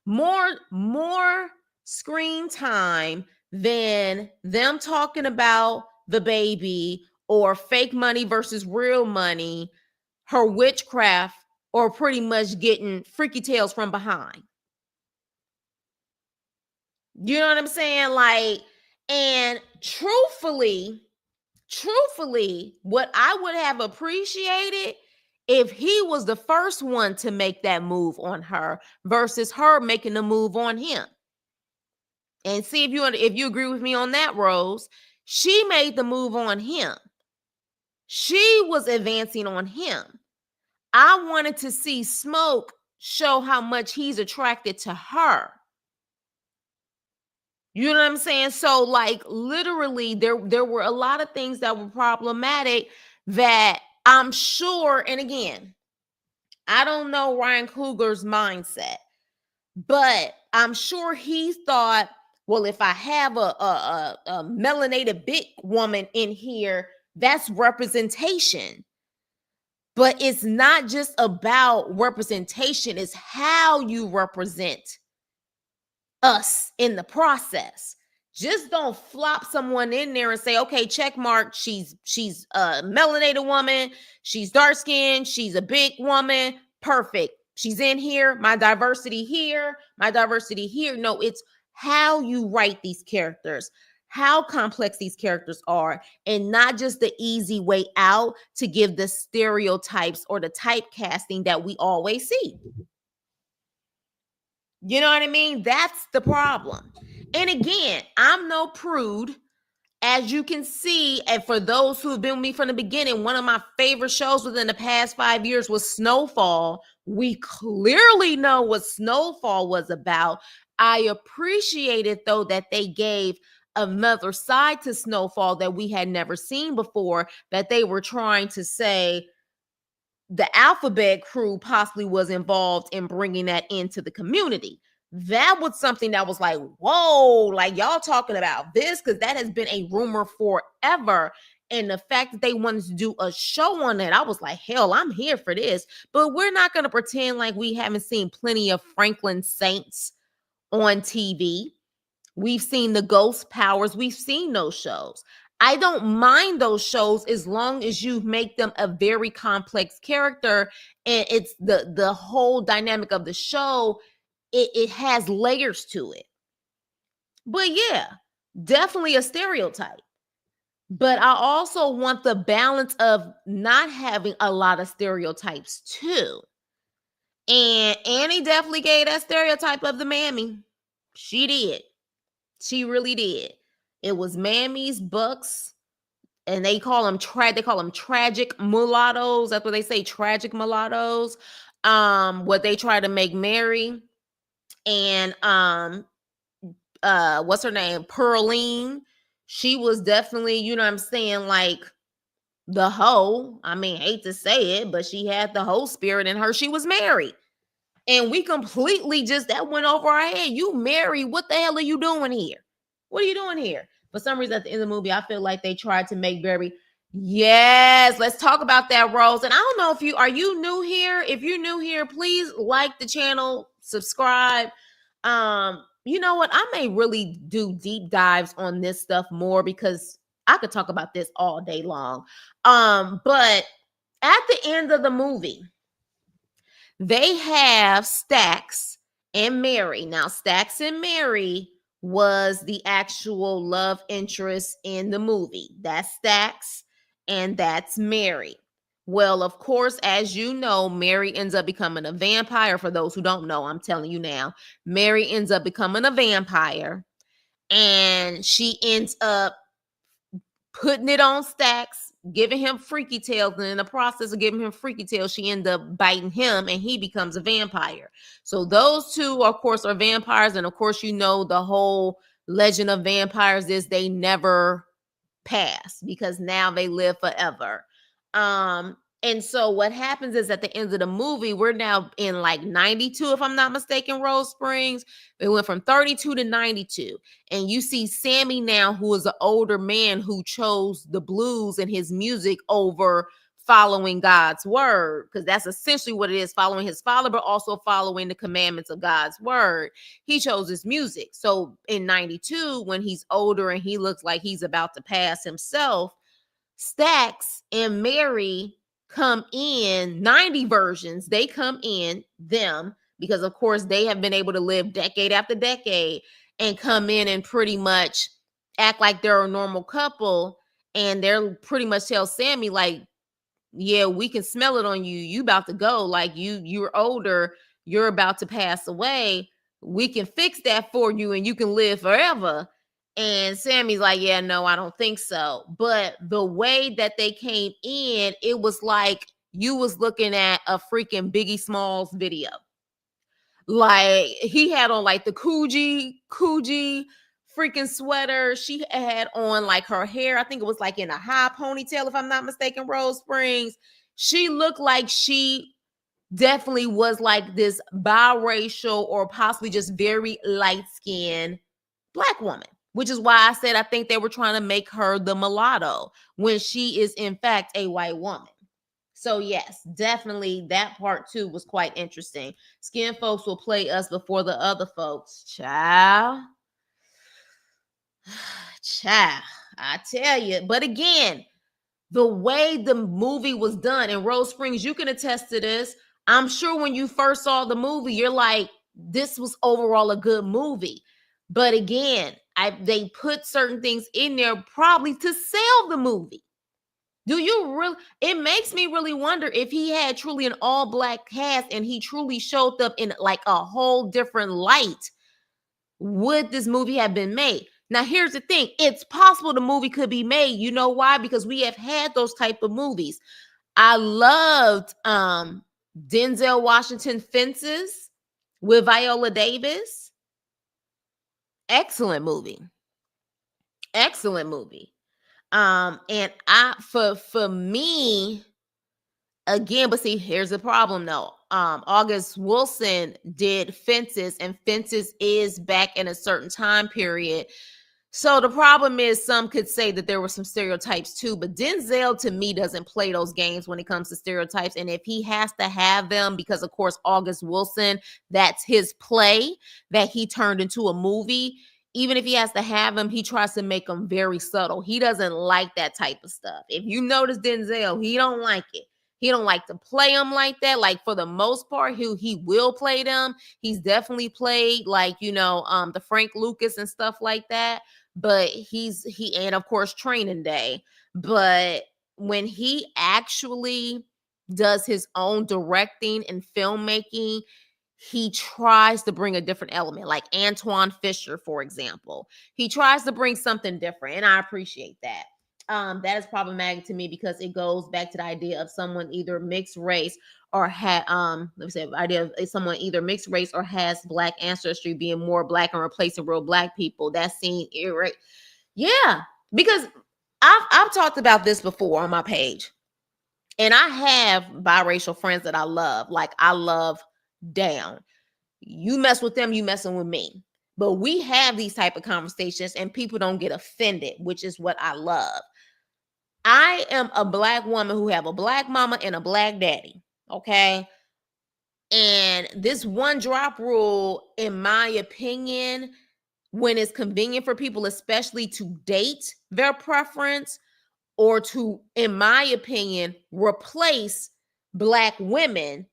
More screen time than them talking about the baby or fake money versus real money, her witchcraft, or pretty much getting freaky tales from behind. You know what I'm saying? Like, and truthfully, what I would have appreciated if he was the first one to make that move on her versus her making the move on him. And see if you agree with me on that, Rose. She made the move on him. She was advancing on him. I wanted to see Smoke show how much he's attracted to her. You know what I'm saying? So, like, literally, there were a lot of things that were problematic that I'm sure, and again, I don't know Ryan Coogler's mindset, but I'm sure he thought, well, if I have a melanated big woman in here, that's representation. But it's not just about representation, it's how you represent us in the process. Just don't flop someone in there and say, okay, check mark, she's a melanated woman, she's dark skinned, she's a big woman, perfect. She's in here, my diversity here, my diversity here. No, it's how you write these characters, how complex these characters are, and not just the easy way out to give the stereotypes or the typecasting that we always see. You know what I mean? That's the problem. And again, I'm no prude. As you can see, and for those who have been with me from the beginning, one of my favorite shows within the past 5 years was Snowfall. We clearly know what Snowfall was about. I appreciated, though, that they gave another side to Snowfall that we had never seen before, that they were trying to say the Alphabet Crew possibly was involved in bringing that into the community. That was something that was like, whoa, like y'all talking about this, because that has been a rumor forever. And the fact that they wanted to do a show on that, I was like, hell, I'm here for this. But we're not going to pretend like we haven't seen plenty of Franklin Saints on TV. We've seen the Ghost Powers. We've seen those shows. I don't mind those shows as long as you make them a very complex character and it's the whole dynamic of the show. It has layers to it. But yeah, definitely a stereotype. But I also want the balance of not having a lot of stereotypes too. And Annie definitely gave that stereotype of the mammy. She did. She really did. It was mammies, bucks, and they call them tragic mulattoes. That's what they say, tragic mulattoes. What they try to make Mary and what's her name? Pearline. She was definitely, you know what I'm saying, like the hoe. I mean, hate to say it, but she had the hoe spirit in her. She was married. And we completely just that went over our head. You married, what the hell are you doing here? What are you doing here? For some reason, at the end of the movie, I feel like they tried to make very, yes, let's talk about that, Rose. And I don't know if you new here? If you're new here, please like the channel, subscribe. You know what? I may really do deep dives on this stuff more because I could talk about this all day long. But at the end of the movie, they have Stacks and Mary. Now, Stacks and Mary was the actual love interest in the movie. That's Stacks and that's Mary. Well, of course, as you know, Mary ends up becoming a vampire. For those who don't know, I'm telling you now. Mary ends up becoming a vampire and she ends up putting it on Stacks, giving him freaky tales, and in the process of giving him freaky tales, she ends up biting him and he becomes a vampire. So those two, of course, are vampires. And of course, you know, the whole legend of vampires is they never pass because now they live forever. And so what happens is at the end of the movie, we're now in like 92, if I'm not mistaken, Rose Springs. It went from 32 to 92. And you see Sammy now, who is an older man who chose the blues and his music over following God's word, because that's essentially what it is, following his father, but also following the commandments of God's word. He chose his music. So in 92, when he's older and he looks like he's about to pass himself, Stacks and Mary come in, 90 versions, they come in, them, because of course they have been able to live decade after decade and come in and pretty much act like they're a normal couple. And they're pretty much tell Sammy, like, yeah, we can smell it on you. You about to go. Like you're older. You're about to pass away. We can fix that for you and you can live forever. And Sammy's like, yeah, no, I don't think so. But the way that they came in, it was like you was looking at a freaking Biggie Smalls video. Like he had on like the Coogee freaking sweater. She had on like her hair. I think it was like in a high ponytail, if I'm not mistaken, Rose Springs. She looked like she definitely was like this biracial or possibly just very light-skinned Black woman, which is why I said I think they were trying to make her the mulatto when she is in fact a white woman. So yes, definitely that part too was quite interesting. Skin folks will play us before the other folks. Child. Child. I tell you. But again, the way the movie was done, in Rose Springs, you can attest to this. I'm sure when you first saw the movie, you're like, this was overall a good movie. But again, they put certain things in there probably to sell the movie. Do you really? It makes me really wonder if he had truly an all Black cast and he truly showed up in like a whole different light, would this movie have been made? Now, here's the thing. It's possible the movie could be made. You know why? Because we have had those type of movies. I loved Denzel Washington Fences with Viola Davis. Excellent movie. Excellent movie. And for me, again, but see, here's the problem though. August Wilson did Fences, and Fences is back in a certain time period. So the problem is some could say that there were some stereotypes too, but Denzel to me doesn't play those games when it comes to stereotypes. And if he has to have them, because of course, August Wilson, that's his play that he turned into a movie. Even if he has to have them, he tries to make them very subtle. He doesn't like that type of stuff. If you notice Denzel, he don't like it. He don't like to play them like that. Like for the most part, he will play them. He's definitely played like, the Frank Lucas and stuff like that. But and of course Training Day. But when he actually does his own directing and filmmaking, he tries to bring a different element, like Antoine Fisher, for example. He tries to bring something different, and I appreciate that. That is problematic to me because it goes back to the idea of someone either mixed race or idea of someone either mixed race or has Black ancestry being more Black and replacing real Black people. That's seen yeah, because I've talked about this before on my page, and I have biracial friends that I love. Like I love down. You mess with them, you messing with me. But we have these type of conversations and people don't get offended, which is what I love. I am a Black woman who have a Black mama and a Black daddy, okay? And this one drop rule, in my opinion, when it's convenient for people, especially to date their preference or to, in my opinion, replace Black women,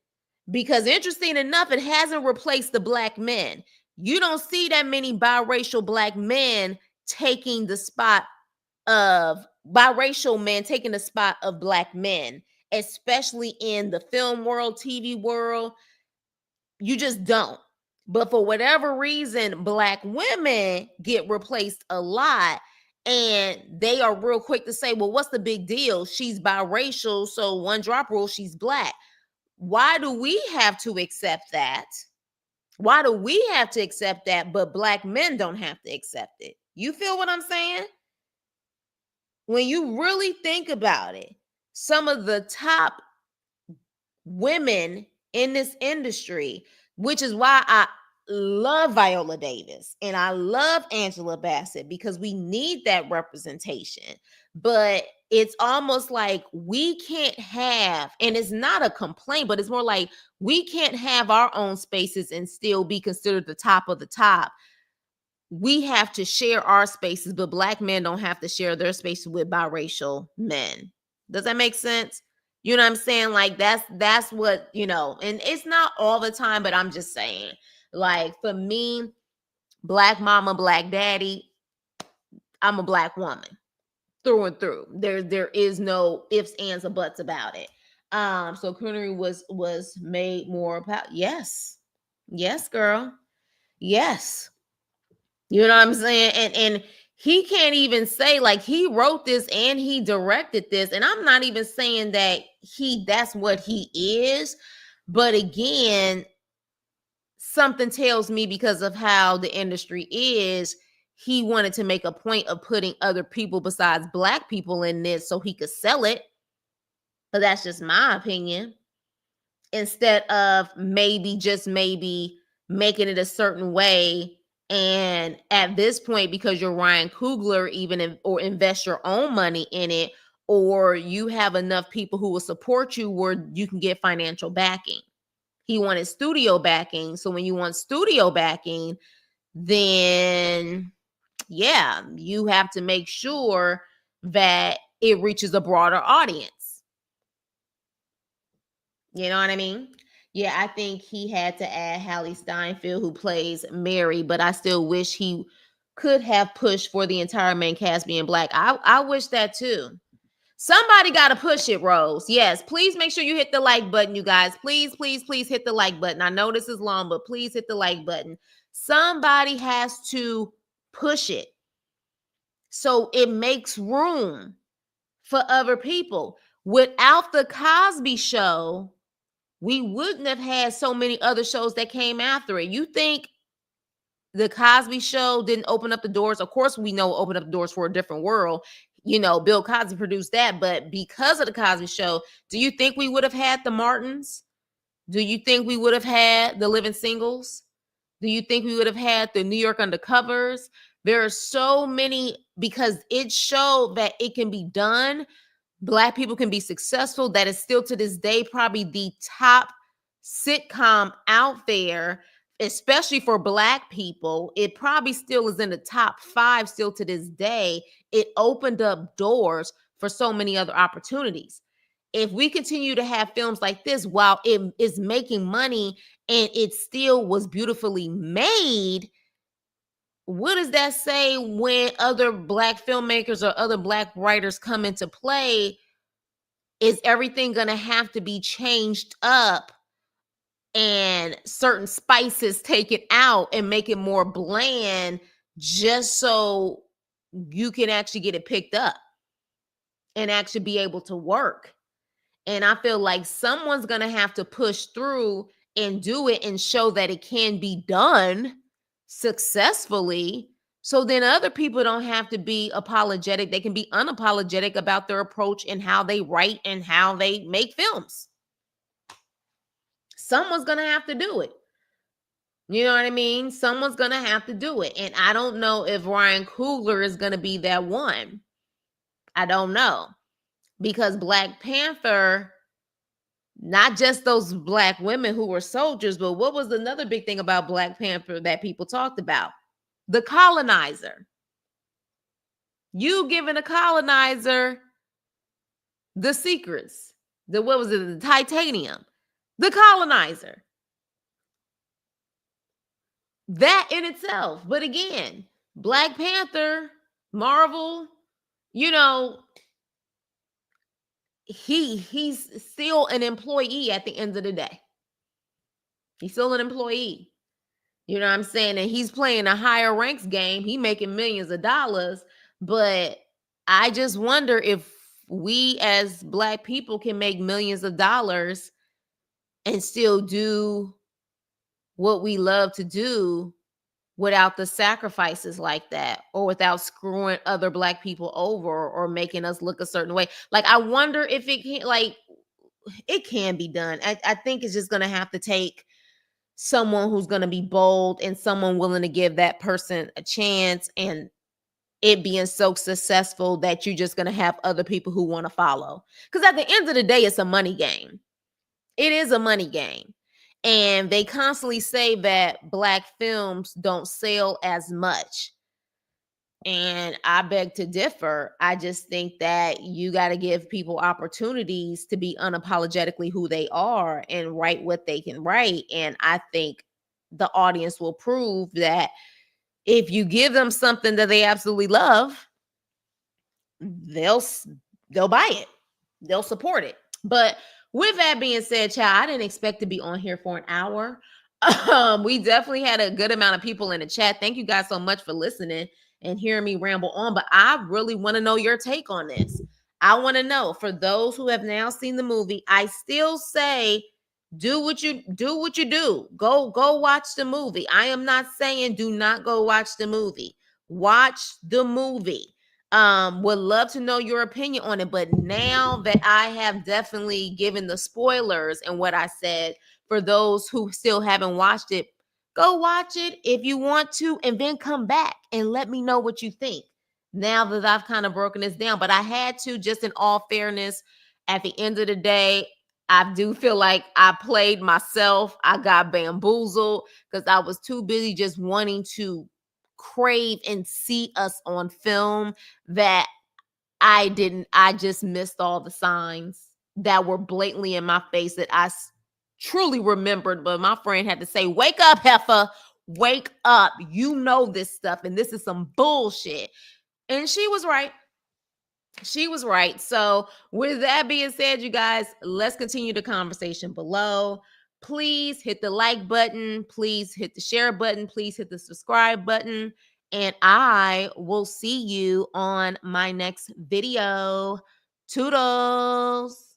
because interesting enough, it hasn't replaced the Black men. You don't see that many biracial Black men taking the spot of biracial men taking the spot of Black men, especially in the film world, TV world. You just don't. But for whatever reason, Black women get replaced a lot. And they are real quick to say, well, what's the big deal? She's biracial, so one drop rule, she's Black. Why do we have to accept that? Why do we have to accept that, but Black men don't have to accept it? You feel what I'm saying? When you really think about it, some of the top women in this industry, which is why I love Viola Davis and I love Angela Bassett, because we need that representation. But it's almost like we can't have, and it's not a complaint, but it's more like we can't have our own spaces and still be considered the top of the top. We have to share our spaces, but Black men don't have to share their spaces with biracial men. Does that make sense? You know what I'm saying? Like that's what, and it's not all the time, but I'm just saying, like for me, black mama, black daddy, I'm a black woman through and through. There is no ifs, ands, or buts about it. So coonery was made more about, yes. Yes, girl. Yes. You know what I'm saying? And he can't even say, like, he wrote this and he directed this. And I'm not even saying that that's what he is. But again, something tells me, because of how the industry is, he wanted to make a point of putting other people besides black people in this so he could sell it. But that's just my opinion. Instead of maybe, just maybe, making it a certain way. And at this point, because you're Ryan Coogler, or invest your own money in it, or you have enough people who will support you where you can get financial backing. He wanted studio backing. So when you want studio backing, then yeah, you have to make sure that it reaches a broader audience. You know what I mean? Yeah, I think he had to add Hallie Steinfeld, who plays Mary, but I still wish he could have pushed for the entire main cast being black. I wish that too. Somebody got to push it, Rose. Yes, please make sure you hit the like button, you guys. Please, please, please hit the like button. I know this is long, but please hit the like button. Somebody has to push it so it makes room for other people. Without the Cosby Show, we wouldn't have had so many other shows that came after it. You think the Cosby Show didn't open up the doors? Of course, we know it opened up the doors for A Different World. Bill Cosby produced that. But because of the Cosby Show, do you think we would have had the Martins? Do you think we would have had the Living Singles? Do you think we would have had the New York Undercovers? There are so many, because it showed that it can be done. Black people can be successful. That is still to this day probably the top sitcom out there, especially for Black people. It probably still is in the top 5 still to this day. It opened up doors for so many other opportunities. If we continue to have films like this while it is making money and it still was beautifully made, what does that say when other Black filmmakers or other Black writers come into play? Is everything going to have to be changed up and certain spices taken out and make it more bland just so you can actually get it picked up and actually be able to work? And I feel like someone's going to have to push through and do it and show that it can be done successfully. So then other people don't have to be apologetic. They can be unapologetic about their approach and how they write and how they make films. Someone's going to have to do it. You know what I mean? Someone's going to have to do it. And I don't know if Ryan Coogler is going to be that one. I don't know. Because Black Panther, not just those Black women who were soldiers, but what was another big thing about Black Panther that people talked about? The colonizer. You giving a colonizer the secrets. What was it? The titanium. The colonizer. That in itself. But again, Black Panther, Marvel, he's still an employee at the end of the day. He's still an employee. You know what I'm saying? And he's playing a higher ranks game. He making millions of dollars. But I just wonder if we as Black people can make millions of dollars and still do what we love to do without the sacrifices like that, or without screwing other Black people over or making us look a certain way. Like, I wonder if it can, like, it can be done. I think it's just going to have to take someone who's going to be bold and someone willing to give that person a chance, and it being so successful that you're just going to have other people who want to follow. Because at the end of the day, it's a money game. It is a money game. And they constantly say that Black films don't sell as much. And I beg to differ. I just think that you got to give people opportunities to be unapologetically who they are and write what they can write. And I think the audience will prove that if you give them something that they absolutely love, they'll they'll buy it. They'll support it. But with that being said, child, I didn't expect to be on here for an hour. We definitely had a good amount of people in the chat. Thank you guys so much for listening and hearing me ramble on. But I really want to know your take on this. I want to know, for those who have now seen the movie, I still say do. Go watch the movie. I am not saying do not go watch the movie. Watch the movie. Would love to know your opinion on it, but now that I have definitely given the spoilers and what I said, for those who still haven't watched it, go watch it if you want to, and then come back and let me know what you think now that I've kind of broken this down. But I had to, just in all fairness, at the end of the day, I do feel like I played myself. I got bamboozled because I was too busy just wanting to crave and see us on film, that I just missed all the signs that were blatantly in my face that truly remembered. But my friend had to say, wake up, heifer, wake up. You know this stuff, and this is some bullshit. And she was right. She was right. So, with that being said, you guys, let's continue the conversation below. Please hit the like button. Please hit the share button. Please hit the subscribe button. And I will see you on my next video. Toodles.